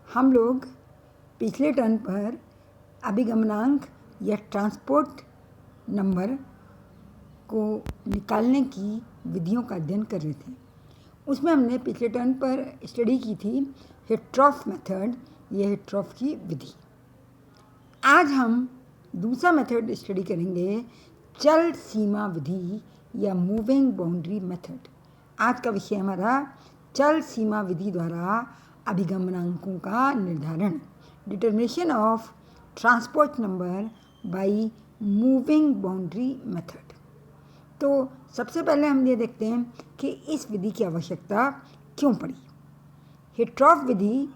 हम लोग पिछले टर्न पर अभिगमनांक या ट्रांसपोर्ट नंबर को निकालने की विधियों का अध्ययन कर रहे थे। उसमें हमने पिछले टर्न पर स्टडी की थी हिट्रॉफ मेथड या हिट्रॉफ की विधि। आज हम दूसरा मेथड स्टडी करेंगे, चल सीमा विधि या मूविंग बाउंड्री मेथड। आज का विषय हमारा चल सीमा विधि द्वारा अभिगमनांकों का निर्धारण, determination of transport number by moving boundary method. तो सबसे पहले हम ये देखते हैं कि इस विधि की आवश्यकता क्यों पड़ी। हिट्रॉफ विधि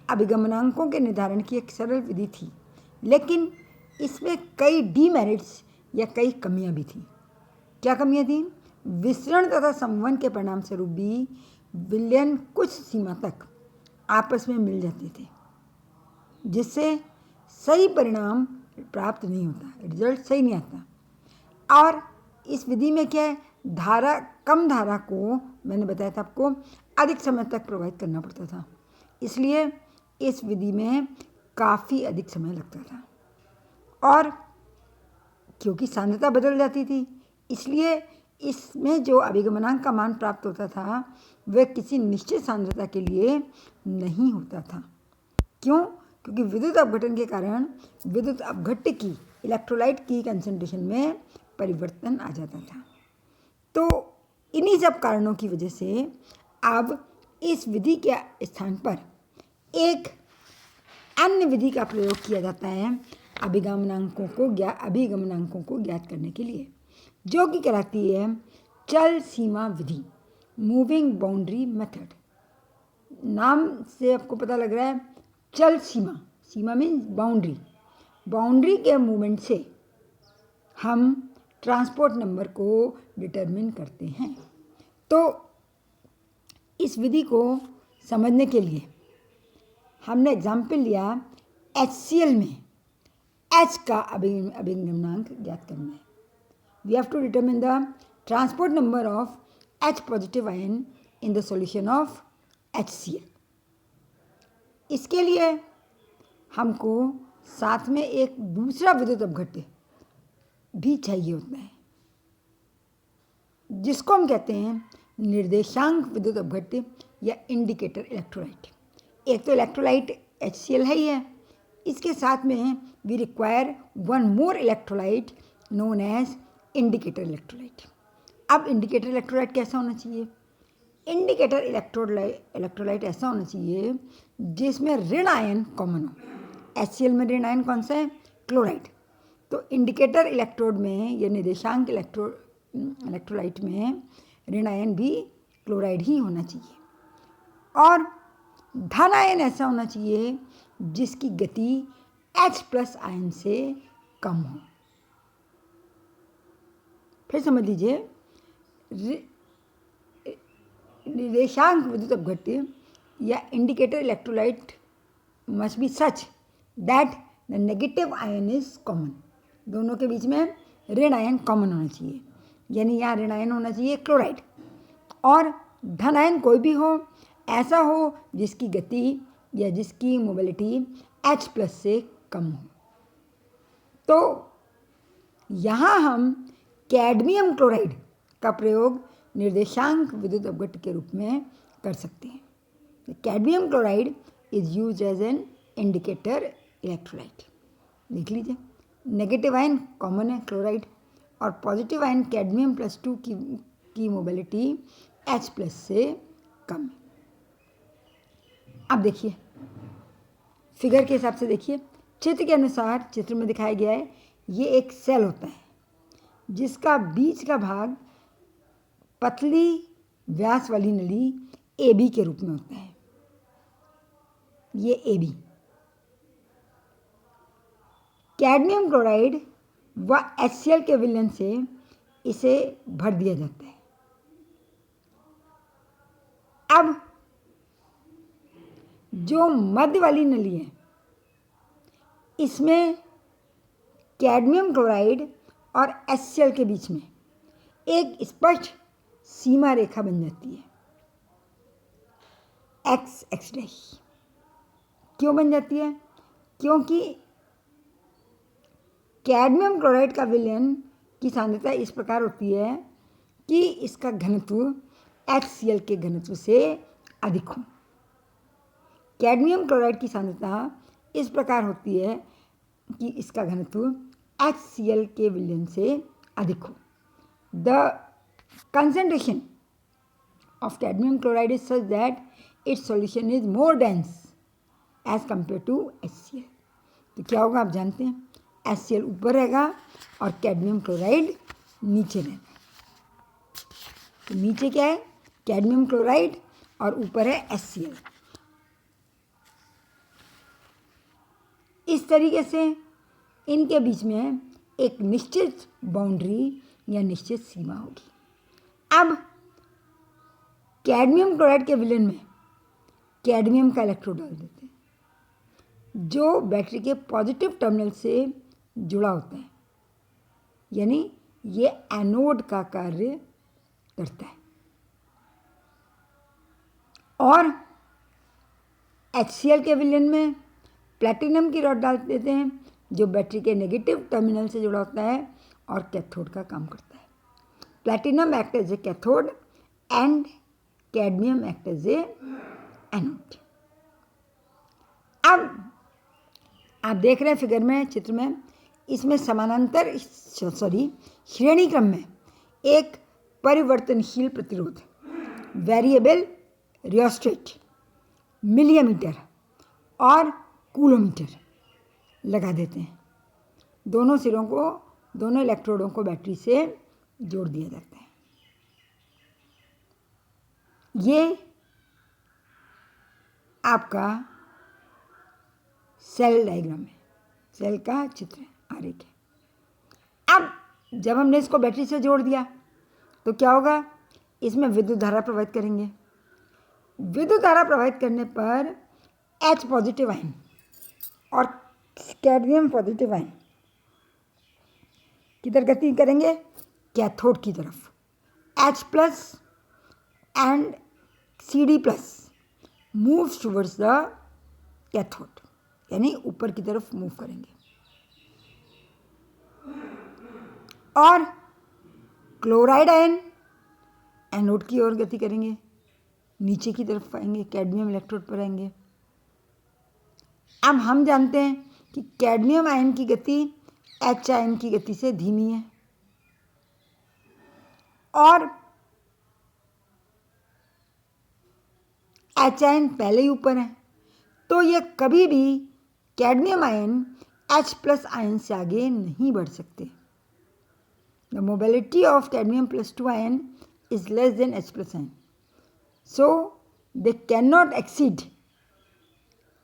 अभिगमनांकों के निर्धारण की एक सरल विधि थी, लेकिन इसमें कई डीमेरिट्स या कई कमियां भी थी। क्या कमियां थी? विसरण तथा संवहन के परिणाम स्वरूप भी विलयन कुछ सीमा तक आपस में मिल जाते थे, जिससे सही परिणाम प्राप्त नहीं होता, रिजल्ट सही नहीं आता। और इस विधि में क्या है, कम धारा को मैंने बताया था आपको अधिक समय तक प्रवाहित करना पड़ता था, इसलिए इस विधि में काफ़ी अधिक समय लगता था। और क्योंकि सांद्रता बदल जाती थी, इसलिए इसमें जो अभिगमनांक का मान प्राप्त होता था वह किसी निश्चित सांद्रता के लिए नहीं होता था। क्यों? क्योंकि विद्युत अपघटन के कारण विद्युत अपघट्य की इलेक्ट्रोलाइट की कंसंट्रेशन में परिवर्तन आ जाता था। तो इन्हीं सब कारणों की वजह से अब इस विधि के स्थान पर एक अन्य विधि का प्रयोग किया जाता है अभिगमनांकों को ज्ञात करने के लिए, जो कि कहलाती है चल सीमा विधि, मूविंग बाउंड्री मेथड। नाम से आपको पता लग रहा है, चल सीमा, सीमा मीन्स बाउंड्री, बाउंड्री के मूवमेंट से हम ट्रांसपोर्ट नंबर को डिटरमिन करते हैं। तो इस विधि को समझने के लिए हमने एग्जाम्पल लिया HCl में H का अभिगमनांक ज्ञात करना है। We have to determine the transport number of H positive ion in the solution of HCl। इसके लिए हमको साथ में एक दूसरा विद्युत अपघट्य भी चाहिए होता है, जिसको हम कहते हैं निर्देशांक विद्युत अपघट्य या इंडिकेटर इलेक्ट्रोलाइट। एक तो इलेक्ट्रोलाइट HCl है ही है, इसके साथ में we require one more electrolyte known as indicator electrolyte. अब इंडिकेटर इलेक्ट्रोलाइट कैसा होना चाहिए? इंडिकेटर इलेक्ट्रोलाइट ऐसा होना चाहिए जिसमें ऋण आयन कॉमन हो। HCl में ऋण आयन कौन सा है? क्लोराइड। तो इंडिकेटर इलेक्ट्रोड में या निर्देशांक इलेक्ट्रोलाइट में ऋण आयन भी क्लोराइड ही होना चाहिए। और धन आयन ऐसा होना चाहिए जिसकी गति H+ आयन से कम हो। फिर समझ लीजिए, निर्देशांक विद्युत अपघट्य या indicator electrolyte must be such that the negative ion is common. दोनों के बीच में ऋण आयन कॉमन होना चाहिए, यानी यहाँ ऋण आयन होना चाहिए क्लोराइड, और धन आयन कोई भी हो, ऐसा हो जिसकी गति या जिसकी मोबिलिटी H+ से कम हो। तो यहाँ हम कैडमियम क्लोराइड का प्रयोग निर्देशांक विद्युत अपघट्य के रूप में कर सकते हैं। Cadmium chloride is use as an indicator electrolyte. देख लीजिए, नेगेटिव आयन कॉमन है क्लोराइड, और पॉजिटिव आयन कैडमियम +2 की मोबिलिटी H+ से कम है। अब देखिए फिगर के हिसाब से, देखिए चित्र के अनुसार, चित्र में दिखाया गया है, ये एक सेल होता है जिसका बीच का भाग पतली व्यास वाली नली AB के रूप में होता है। ये AB कैडमियम क्लोराइड व HCl के विलयन से इसे भर दिया जाता है। अब जो मध्य वाली नली है, इसमें कैडमियम क्लोराइड और HCl के बीच में एक स्पष्ट सीमा रेखा बन जाती है, x क्यों बन जाती है? क्योंकि कैडमियम क्लोराइड का विलयन की सांद्रता इस प्रकार होती है कि इसका घनत्व HCl के घनत्व से अधिक हो। कैडमियम क्लोराइड की सांद्रता इस प्रकार होती है कि इसका घनत्व HCl के विलयन से अधिक हो। The concentration of cadmium chloride is such that its solution is more dense as compared to HCl। तो क्या होगा आप जानते हैं, HCl ऊपर रहेगा और कैडमियम क्लोराइड नीचे रहेगा। तो नीचे क्या है? कैडमियम क्लोराइड और ऊपर है HCl। इस तरीके से इनके बीच में एक निश्चित बाउंड्री या निश्चित सीमा होगी। अब कैडमियम क्लोराइड के विलयन में कैडमियम का इलेक्ट्रोड डाल देते हैं जो बैटरी के पॉजिटिव टर्मिनल से जुड़ा होता है, यानी ये एनोड का कार्य करता है। और HCl के विलयन में प्लैटिनम की रॉड डाल देते हैं जो बैटरी के नेगेटिव टर्मिनल से जुड़ा होता है और कैथोड का काम करता है। Platinum acts as a cathode and cadmium acts as a anode। अब आप देख रहे हैं फिगर में, चित्र में, इसमें समानांतर श्रेणी क्रम में एक परिवर्तनशील प्रतिरोध वेरिएबल रियोस्टेट मिलिमीटर और कूलोमीटर लगा देते हैं। दोनों सिरों को, दोनों इलेक्ट्रोडों को बैटरी से जोड़ दिया जाता है। ये आपका सेल डायग्राम है, सेल का चित्र है, आरेख है। अब जब हमने इसको बैटरी से जोड़ दिया तो क्या होगा? इसमें विद्युत धारा प्रवाहित करेंगे। विद्युत धारा प्रवाहित करने पर H पॉजिटिव आयन और कैडमियम पॉजिटिव आयन किधर गति करेंगे? कैथोड की तरफ। H plus and Cd plus moves towards the cathode, यानी ऊपर की तरफ मूव करेंगे। और क्लोराइड आयन एनोड की ओर गति करेंगे, नीचे की तरफ आएंगे, कैडमियम इलेक्ट्रोड पर आएंगे। अब हम जानते हैं कि कैडमियम आयन की गति H आयन की गति से धीमी है और H आयन पहले ही ऊपर है, तो ये कभी भी cadmium ion H plus ion से आगे नहीं बढ़ सकते। The mobility of cadmium plus 2 ion is less than H plus ion, so they can not exceed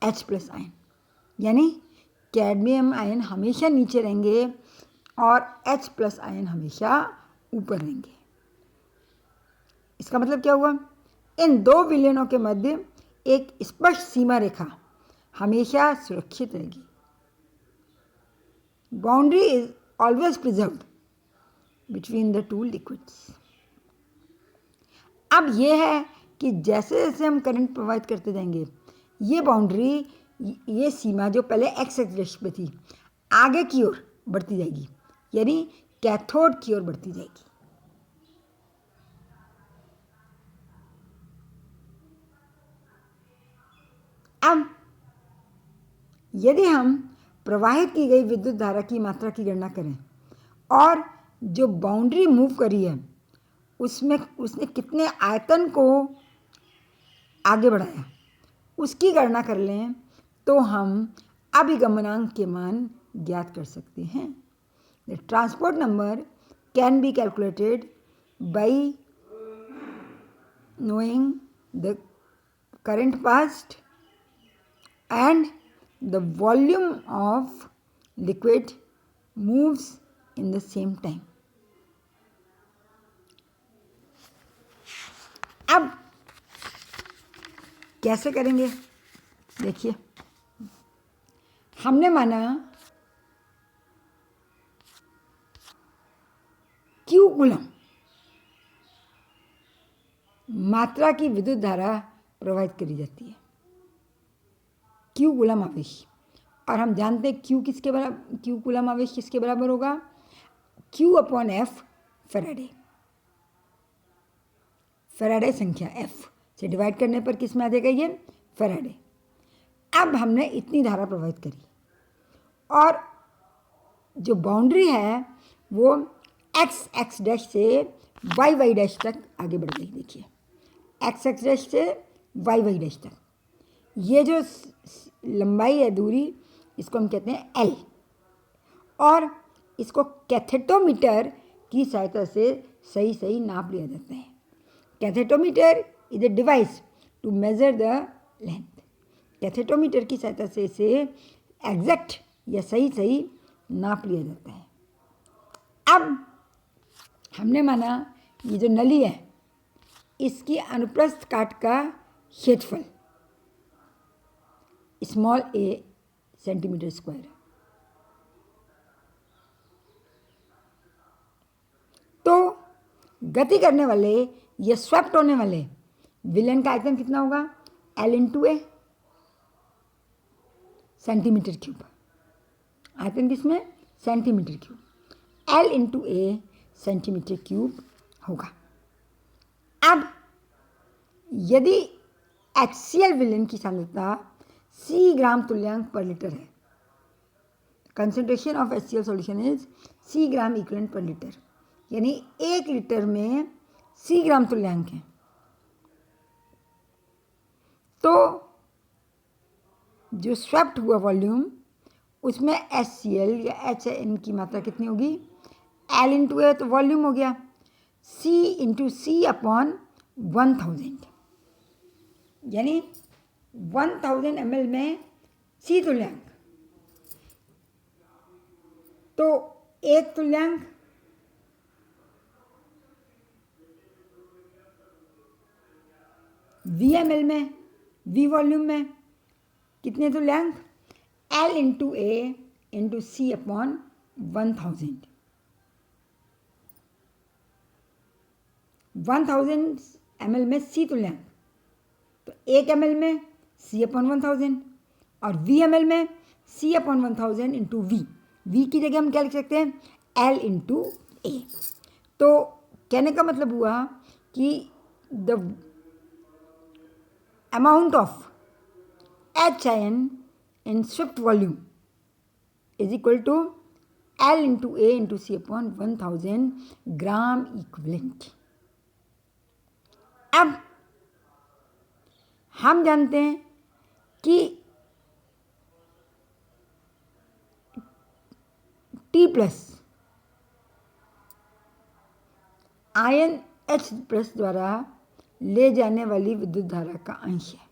H plus ion, यानी कैडमियम आयन हमेशा नीचे रहेंगे और H प्लस आयन हमेशा ऊपर रहेंगे। इसका मतलब क्या हुआ? इन दो विलयनों के मध्य एक स्पष्ट सीमा रेखा हमेशा सुरक्षित रहेगी। Boundary is always preserved between the two liquids. अब यह है कि जैसे जैसे हम करंट प्रवाहित करते जाएंगे, ये बाउंड्री, ये सीमा जो पहले एक्स एक्सिस पे थी, आगे की ओर बढ़ती जाएगी, यानी कैथोड की ओर बढ़ती जाएगी। अब यदि हम प्रवाहित की गई विद्युत धारा की मात्रा की गणना करें और जो बाउंड्री मूव करी है उसमें उसने कितने आयतन को आगे बढ़ाया, उसकी गणना कर लें तो हम अभिगमनांक के मान ज्ञात कर सकते हैं। The transport number can be calculated by knowing the current passed and the volume of liquid moves in the same time। अब कैसे करेंगे? देखिए, हमने माना Q कूलम मात्रा की विद्युत धारा प्रवाहित करी जाती है। क्यू कूलम आवेश, और हम जानते हैं क्यू कूलम आवेश किसके बराबर होगा, Q upon F Faraday. Faraday संख्या एफ से डिवाइड करने पर किस में आ जाएगा, ये फैराडे। अब हमने इतनी धारा प्रवाहित करी और जो बाउंड्री है वो एक्स एक्स डैश से वाई वाई डैश तक आगे बढ़ गई। देखिए एक्स एक्स डैश से वाई वाई डैश तक, ये जो लंबाई है दूरी, इसको हम कहते हैं एल, और इसको कैथेटोमीटर की सहायता से सही सही नाप लिया जाता है। Cathetometer is a device to measure the length. Cathetometer की सहायता से इसे एग्जैक्ट या सही सही नाप लिया जाता है। अब हमने माना ये जो नली है इसकी अनुप्रस्थ काट का क्षेत्रफल स्मॉल ए सेंटीमीटर स्क्वायर है। तो गति करने वाले या स्वेप्ट होने वाले विलेन का आयतन कितना होगा, एल इंटू ए सेंटीमीटर क्यूब। आयतन किसमें, सेंटीमीटर क्यूब, एल इंटू ए सेंटीमीटर क्यूब होगा। अब यदि HCl विलेन की सांद्रता C ग्राम तुल्यांक पर लीटर है, concentration of HCl solution is C gram equivalent पर लीटर, यानी 1 लीटर में C ग्राम तुल्यांक है, तो जो स्वेप्ट हुआ वॉल्यूम उसमें HCl या HN की मात्रा कितनी होगी, L इंटू ए, तो वॉल्यूम हो गया C इंटू C अपॉन 1000, यानी 1000 ml में C तुल्यांक, तो 1 तुल्यांक VmL में, V वॉल्यूम में कितने तुल्यांक, L into A into C upon 1000 ml में C तुल्यांक, तो 1 ml में C अपॉन 1000 और VmL में C अपॉन 1000 इंटू V की जगह हम क्या लिख सकते हैं, L इंटू ए। तो कहने का मतलब हुआ कि the amount of HIN in swift volume is equal to L into A into C upon 1000 gram equivalent. अब हम जानते हैं कि T plus ion H plus द्वारा ले जाने वाली विद्युत धारा का अंश है।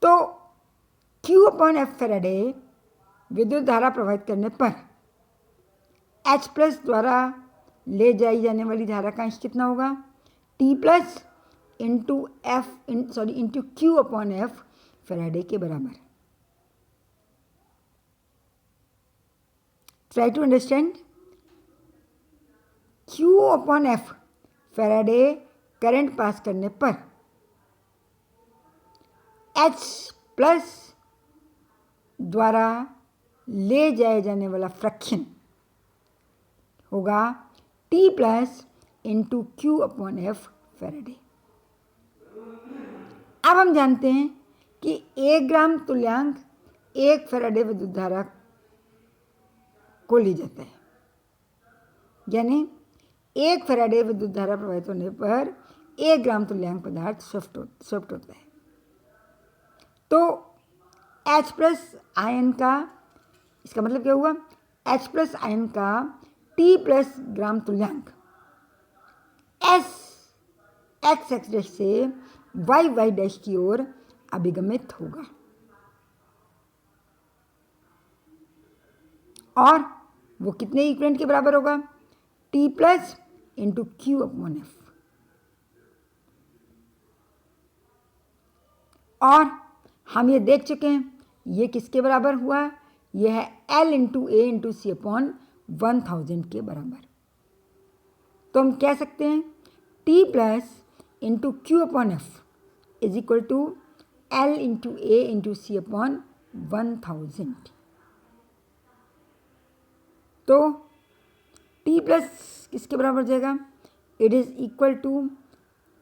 तो Q अपॉन एफ फैराडे विद्युत धारा प्रवाहित करने पर H प्लस द्वारा ले जाई जाने वाली धारा का अंश कितना होगा, T plus into into Q upon F faraday के बराबर। Try to understand. Q upon F faraday current pass करने पर H प्लस द्वारा ले जाए जाने वाला फ्रैक्शन होगा T plus into Q upon F Faraday. अब हम जानते हैं कि 1 ग्राम तुल्यांक 1 फैराडे विद्युत धारा को ले जाता है, यानी 1 फैराडे विद्युत धारा प्रवाहित होने पर 1 ग्राम तुल्यांक पदार्थ स्वेप्ट होता है। तो H प्लस आयन का, इसका मतलब क्या हुआ, H प्लस आयन का T प्लस ग्राम तुल्यांक एक्स एक्स डैश से वाई वाई डैश की ओर अभिगमित होगा और वो कितने इक्विवेलेंट के बराबर होगा, T plus into Q upon F. और हम ये देख चुके हैं ये किसके बराबर हुआ, ये है L into A into C upon 1000 के बराबर। तो हम कह सकते हैं T plus into Q upon F is equal to L into A into C upon 1000। तो T प्लस किसके बराबर हो जाएगा? It is equal to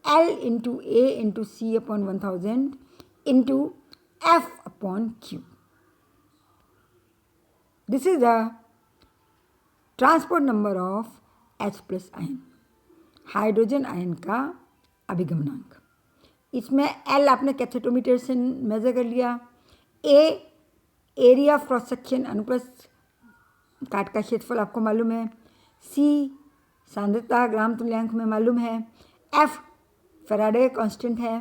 L into A into C upon 1000 into F upon Q. This is the transport number of H plus ion, hydrogen ion का अभिगमनांक। इसमें L आपने कैथोटोमीटर से मेजर कर लिया, A area of cross section अनुप्रस्थ काट का क्षेत्रफल आपको मालूम है, C सांद्रता ग्राम तुल्यांक में मालूम है, F फैराडे कांस्टेंट है,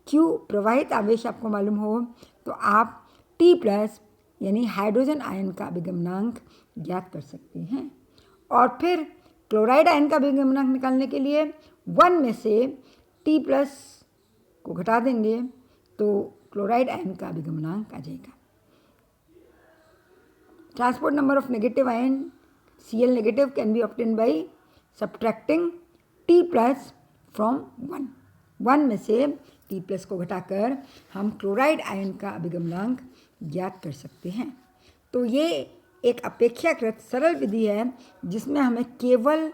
Q प्रवाहित आवेश आपको मालूम हो तो आप T प्लस यानी हाइड्रोजन आयन का अभिगमनांक ज्ञात कर सकते हैं। और फिर क्लोराइड आयन का अभिगमनांक निकालने के लिए 1 में से T प्लस को घटा देंगे तो क्लोराइड आयन का अभिगमनांक आ जाएगा। Transport number of negative ion Cl negative can be obtain by subtracting T plus from 1 में से T प्लस को घटाकर हम क्लोराइड आयन का अभिगमनांक ज्ञात कर सकते हैं। तो ये एक अपेक्षाकृत सरल विधि है जिसमें हमें केवल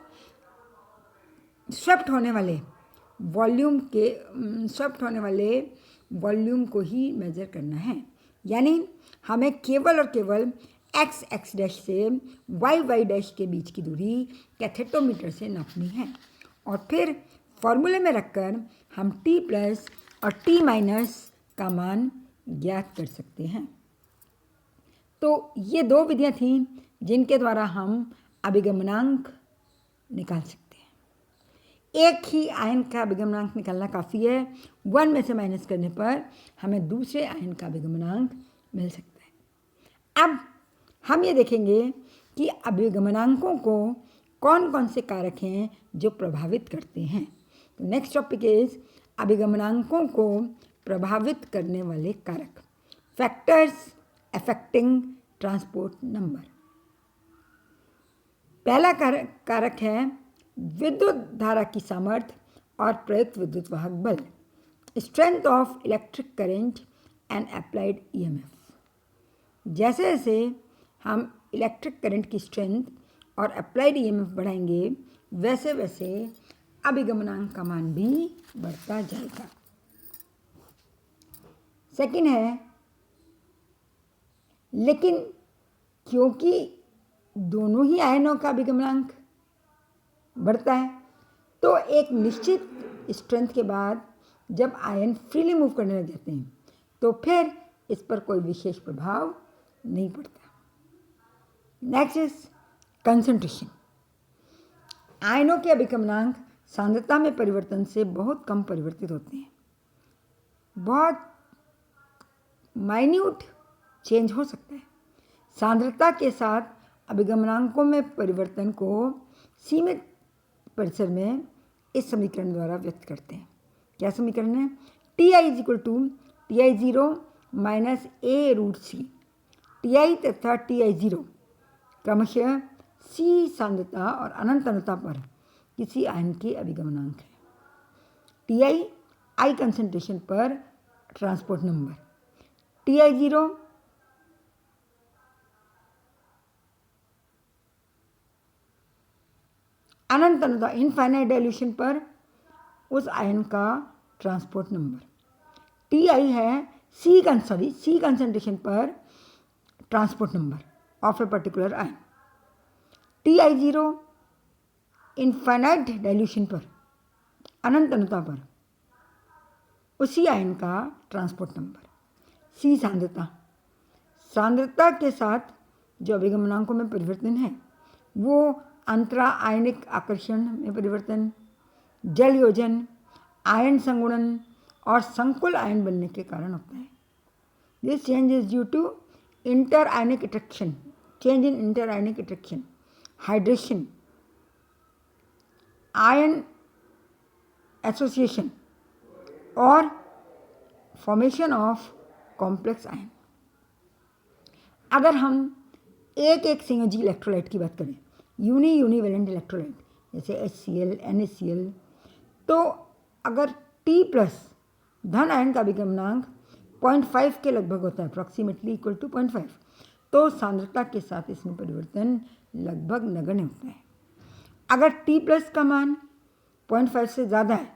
स्वेप्ट होने वाले वॉल्यूम को ही मेजर करना है, यानी हमें केवल और केवल x डैश से y डैश के बीच की दूरी कैथेटोमीटर से नापनी है और फिर फॉर्मूले में रखकर हम T प्लस और T माइनस का मान ज्ञात कर सकते हैं। तो ये दो विधियां थीं जिनके द्वारा हम अभिगमनांक निकाल सकते हैं। एक ही आयन का अभिगमनांक निकालना काफ़ी है, 1 में से माइनस करने पर हमें दूसरे आयन का अभिगमनांक मिल सकता है। अब हम ये देखेंगे कि अभिगमनांकों को कौन कौन से कारक हैं जो प्रभावित करते हैं। तो नेक्स्ट टॉपिक इज अभिगमनांकों को प्रभावित करने वाले कारक, फैक्टर्स अफेक्टिंग ट्रांसपोर्ट नंबर। पहला कारक है विद्युत धारा की सामर्थ्य और प्रयुक्त विद्युत वाहक बल, strength of electric current and applied EMF. जैसे जैसे हम इलेक्ट्रिक करंट की स्ट्रेंथ और अप्लाइड ईएमएफ बढ़ाएंगे वैसे वैसे अभिगमनांक का मान भी बढ़ता जाएगा। सेकंड है, लेकिन क्योंकि दोनों ही आयनों का अभिगमनांक बढ़ता है तो एक निश्चित स्ट्रेंथ के बाद जब आयन फ्रीली मूव करने लग जाते हैं तो फिर इस पर कोई विशेष प्रभाव नहीं पड़ता। Next is concentration. आयनों के अभिगमनांक सांद्रता में परिवर्तन से बहुत कम परिवर्तित होते हैं। बहुत माइन्यूट चेंज हो सकता है। सांद्रता के साथ अभिगमनांकों में परिवर्तन को सीमित परिसर में इस समीकरण द्वारा व्यक्त करते हैं। क्या समीकरण है? Ti is equal to Ti0 minus a√c। Ti तथा Ti0 क्रमशः C सांद्रता और अनंत अनंतता पर किसी आयन के अभिगमनांक है। Ti I कंसंट्रेशन पर ट्रांसपोर्ट नंबर, Ti0 अनंत अनंतता इनफाइनाइट डाइल्यूशन पर उस आयन का ट्रांसपोर्ट नंबर, Ti है C कंसंट्रेशन पर transport number of a particular ion. Ti0 infinite dilution पर अनंत अनंतता पर उसी आयन का ट्रांसपोर्ट नंबर। C सांद्रता के साथ जो अभिगमनांकों में परिवर्तन है वो अंतरा आयनिक आकर्षण में परिवर्तन, जल योजन, आयन संगुणन और संकुल आयन बनने के कारण होता है। This change is due to inter ionic attraction, change in inter ionic attraction, hydration, ion association और फॉर्मेशन ऑफ कॉम्प्लेक्स आयन। अगर हम एक संयोजी इलेक्ट्रोलाइट की बात करें, यूनिवैलेंट इलेक्ट्रोलाइट जैसे HCl, NaCl, तो अगर T प्लस धन आयन का अभिगमनांक 0.5 के लगभग होता है, अप्रॉक्सीमेटली इक्वल टू 0.5, तो सांद्रता के साथ इसमें परिवर्तन लगभग नगण्य होता है। अगर T प्लस का मान 0.5 से ज़्यादा है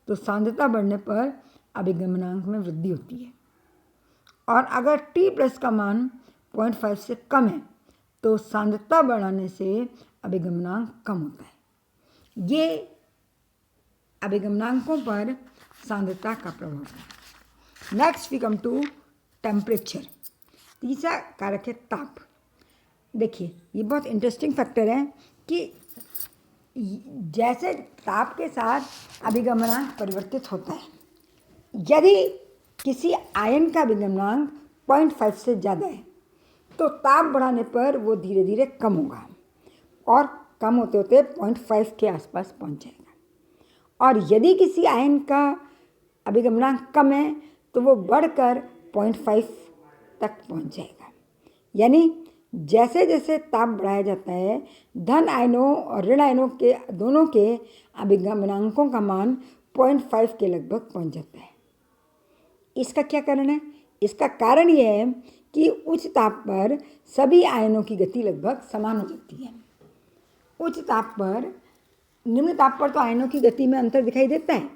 तो सांद्रता बढ़ने पर अभिगमनांक में वृद्धि होती है, और अगर T प्लस का मान 0.5 से कम है तो सांद्रता बढ़ाने से अभिगमनांक कम होता है। ये अभिगमनांकों पर सांद्रता का प्रभाव है। Next we come to temperature. तीसरा कारक है ताप। देखिए, ये बहुत इंटरेस्टिंग फैक्टर है कि जैसे ताप के साथ अभिगमनांक परिवर्तित होता है, यदि किसी आयन का अभिगमनांक 0.5 से ज़्यादा है तो ताप बढ़ाने पर वो धीरे धीरे कम होगा और कम होते होते 0.5 के आसपास पहुंच जाएगा। और यदि किसी आयन का अभिगमनांक कम है तो वो बढ़कर 0.5 तक पहुंच जाएगा। यानी जैसे जैसे ताप बढ़ाया जाता है, धन आयनों और ऋण आयनों के दोनों के अभिगमनांकों का मान 0.5 के लगभग पहुंच जाता है। इसका क्या कारण है? इसका कारण यह है कि उच्च ताप पर सभी आयनों की गति लगभग समान हो जाती है। उच्च ताप पर, निम्न ताप पर तो आयनों की गति में अंतर दिखाई देता है,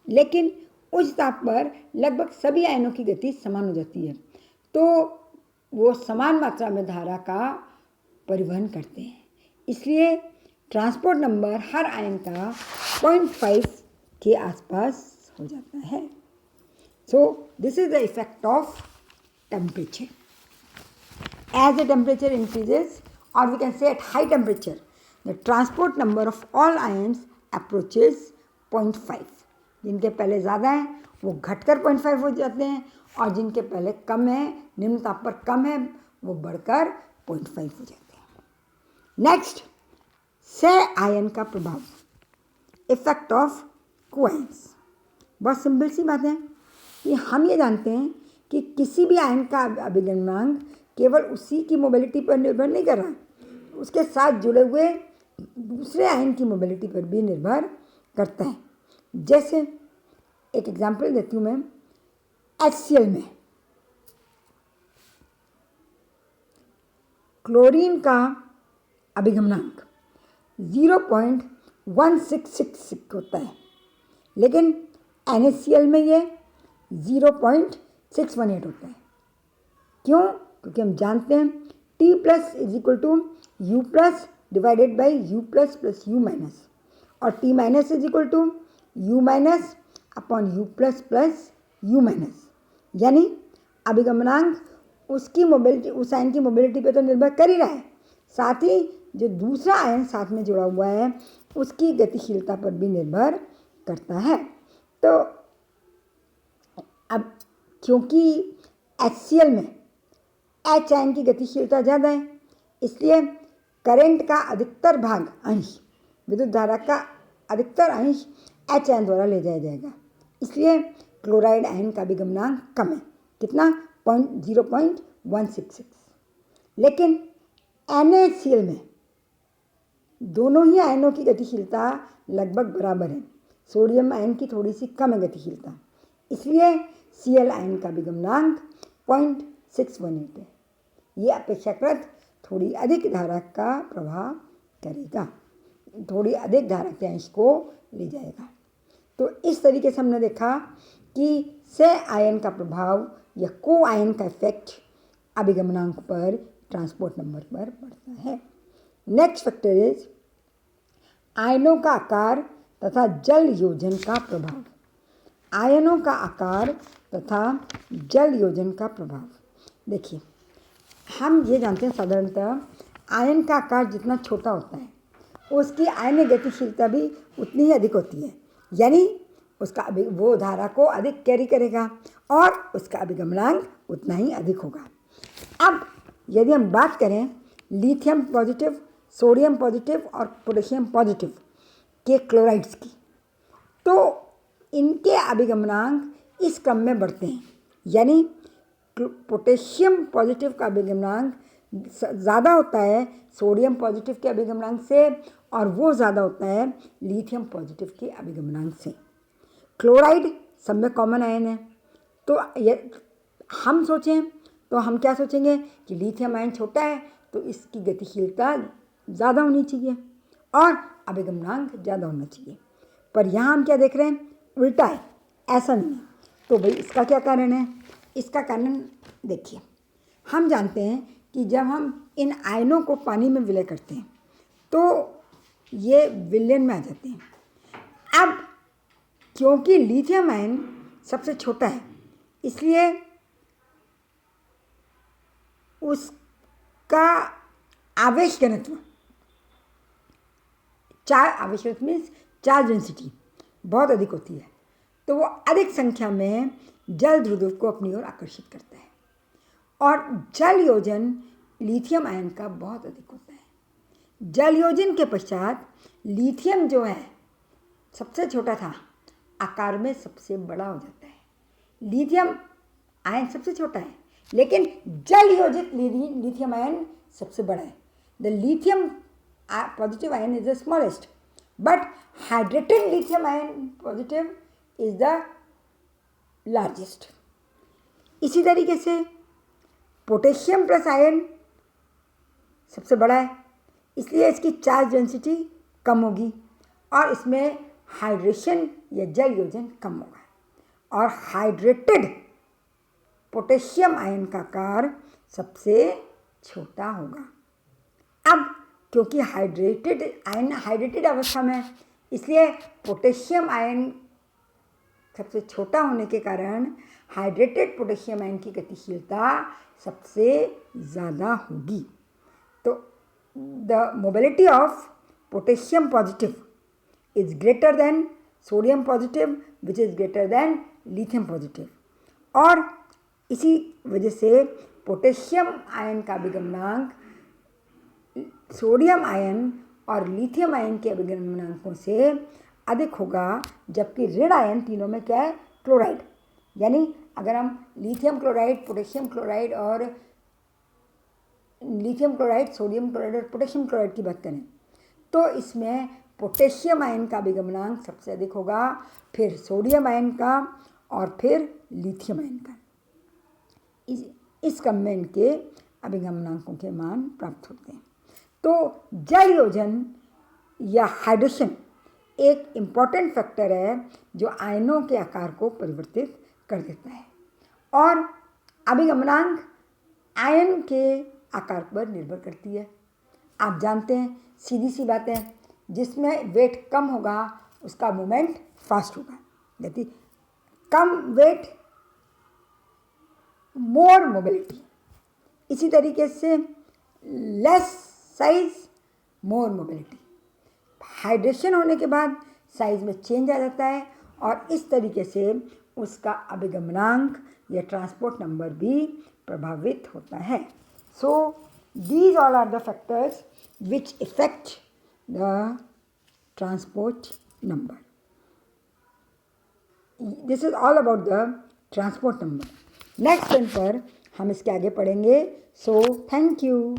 लेकिन उच्च ताप पर लगभग सभी आयनों की गति समान हो जाती है, तो वो समान मात्रा में धारा का परिवहन करते हैं। इसलिए ट्रांसपोर्ट नंबर हर आयन का 0.5 के आसपास हो जाता है। So this is the effect of temperature. As the temperature increases, or we can say at high temperature, the transport number of all ions approaches 0.5. जिनके पहले ज़्यादा हैं वो घटकर 0.5 हो जाते हैं, और जिनके पहले कम है, निम्न ताप पर कम है, वो बढ़कर 0.5 हो जाते हैं। नेक्स्ट, सह आयन का प्रभाव, इफेक्ट ऑफ कोआयंस। बहुत सिंपल सी बात है कि हम ये जानते हैं कि किसी भी आयन का अभिगमनांक केवल उसी की मोबिलिटी पर निर्भर नहीं कर रहा, उसके साथ जुड़े हुए दूसरे आयन की मोबिलिटी पर भी निर्भर करता है। जैसे एक एग्जांपल देती हूँ मैं, HCl में क्लोरीन का अभिगमनांक 0.166 होता है, लेकिन NaCl में ये 0.618 होता है। क्यों? क्योंकि हम जानते हैं T plus is equal to U plus divided by U plus plus U minus, और T minus is equal to U minus upon U plus plus U minus. यानी अभिगमनांक उसकी मोबिलिटी, उस आयन की मोबिलिटी पे तो निर्भर कर ही रहा है, साथ ही जो दूसरा आयन साथ में जुड़ा हुआ है उसकी गतिशीलता पर भी निर्भर करता है। तो अब क्योंकि HCl में H आयन की गतिशीलता ज़्यादा है, इसलिए करंट का अधिकतर भाग, अंश, विद्युत धारा का अधिकतर अंश H आयन द्वारा ले जाया जाएगा। इसलिए क्लोराइड आयन का अभिगमनांक कम है। कितना? 0.166। लेकिन NaCl में दोनों ही आयनों की गतिशीलता लगभग बराबर है। सोडियम आयन की थोड़ी सी कम है गतिशीलता, इसलिए Cl आयन का अभिगमनांक 0.618 है। ये अपेक्षाकृत थोड़ी अधिक धारा का प्रभाव करेगा, थोड़ी अधिक धारा के अंश को ले जाएगा। तो इस तरीके से हमने देखा कि सह आयन का प्रभाव या को आयन का इफेक्ट अभिगमनांक पर, ट्रांसपोर्ट नंबर पर पड़ता है। नेक्स्ट फैक्टर इज आयनों का आकार तथा जल योजन का प्रभाव। आयनों का आकार तथा जल योजन का प्रभाव। देखिए, हम ये जानते हैं साधारणतः आयन का आकार जितना छोटा होता है उसकी आयनिक गतिशीलता भी उतनी ही अधिक होती है, यानी उसका वो धारा को अधिक कैरी करेगा और उसका अभिगमनांक उतना ही अधिक होगा। अब यदि हम बात करें लिथियम पॉजिटिव, सोडियम पॉजिटिव और पोटेशियम पॉजिटिव के क्लोराइड्स की, तो इनके अभिगमनांक इस क्रम में बढ़ते हैं। यानी पोटेशियम पॉजिटिव का अभिगमनांक ज़्यादा होता है सोडियम पॉजिटिव के अभिगमनांक से, और वो ज़्यादा होता है लिथियम पॉजिटिव के अभिगमनांक से। क्लोराइड सब में कॉमन आयन है, तो ये हम सोचें तो हम क्या सोचेंगे कि लिथियम आयन छोटा है तो इसकी गतिशीलता ज़्यादा होनी चाहिए और अभिगमनांक ज़्यादा होना चाहिए। पर यहाँ हम क्या देख रहे हैं, उल्टा है, ऐसा नहीं है। तो भाई इसका क्या कारण है? इसका कारण देखिए, हम जानते हैं कि जब हम इन आयनों को पानी में विलय करते हैं तो ये विलयन में आ जाते हैं। अब क्योंकि लिथियम आयन सबसे छोटा है इसलिए उसका आवेश घनत्व, आवेश घनत्व मीन्स चार्ज डेंसिटी बहुत अधिक होती है, तो वो अधिक संख्या में जल ध्रुव को अपनी ओर आकर्षित करता है और जल योजन लिथियम आयन का बहुत अधिक होता है। जल योजन के पश्चात लिथियम जो है सबसे छोटा था आकार में सबसे बड़ा हो जाता है। लिथियम आयन सबसे छोटा है लेकिन जल योजित लिथियम आयन सबसे बड़ा है। The lithium positive ion is the smallest but hydrated lithium ion positive is the largest. इसी तरीके से पोटेशियम प्लस आयन सबसे बड़ा है इसलिए इसकी चार्ज डेंसिटी कम होगी और इसमें हाइड्रेशन या जल योजन कम होगा और हाइड्रेटेड पोटेशियम आयन का आकार सबसे छोटा होगा। अब क्योंकि हाइड्रेटेड अवस्था में इसलिए पोटेशियम आयन सबसे छोटा होने के कारण हाइड्रेटेड पोटेशियम आयन की गतिशीलता सबसे ज़्यादा होगी। तो the mobility of potassium positive is greater than sodium positive which is greater than lithium positive और इसी वजह से पोटेशियम आयन का अभिगमनांक सोडियम आयन और लिथियम आयन के अभिगमनांकों से अधिक होगा, जबकि ऋण आयन तीनों में क्या है, क्लोराइड। यानी अगर हम लिथियम क्लोराइड, पोटेशियम क्लोराइड और लिथियम क्लोराइड, सोडियम क्लोराइड और पोटेशियम क्लोराइड की बात करें तो इसमें पोटेशियम आयन का अभिगमनांक सबसे अधिक होगा, फिर सोडियम आयन का और फिर लिथियम आयन का। इस क्रम में इनके अभिगमनांकों के मान प्राप्त होते हैं। तो जल योजन या हाइड्रेशन एक इम्पॉर्टेंट फैक्टर है जो आयनों के आकार को परिवर्तित कर देता है और अभिगमनांक आयन के आकार पर निर्भर करती है। आप जानते हैं, सीधी सी बात है, जिसमें वेट कम होगा उसका मूवमेंट फास्ट होगा, यदि कम वेट मोर मोबिलिटी। इसी तरीके से लेस साइज मोर मोबिलिटी। हाइड्रेशन होने के बाद साइज में चेंज आ जाता है और इस तरीके से उसका अभिगमनांक या ट्रांसपोर्ट नंबर भी प्रभावित होता है। So these all are the factors which affect the transport number. This is all about the transport number. Next time पर हम इसके आगे पढ़ेंगे। So thank you.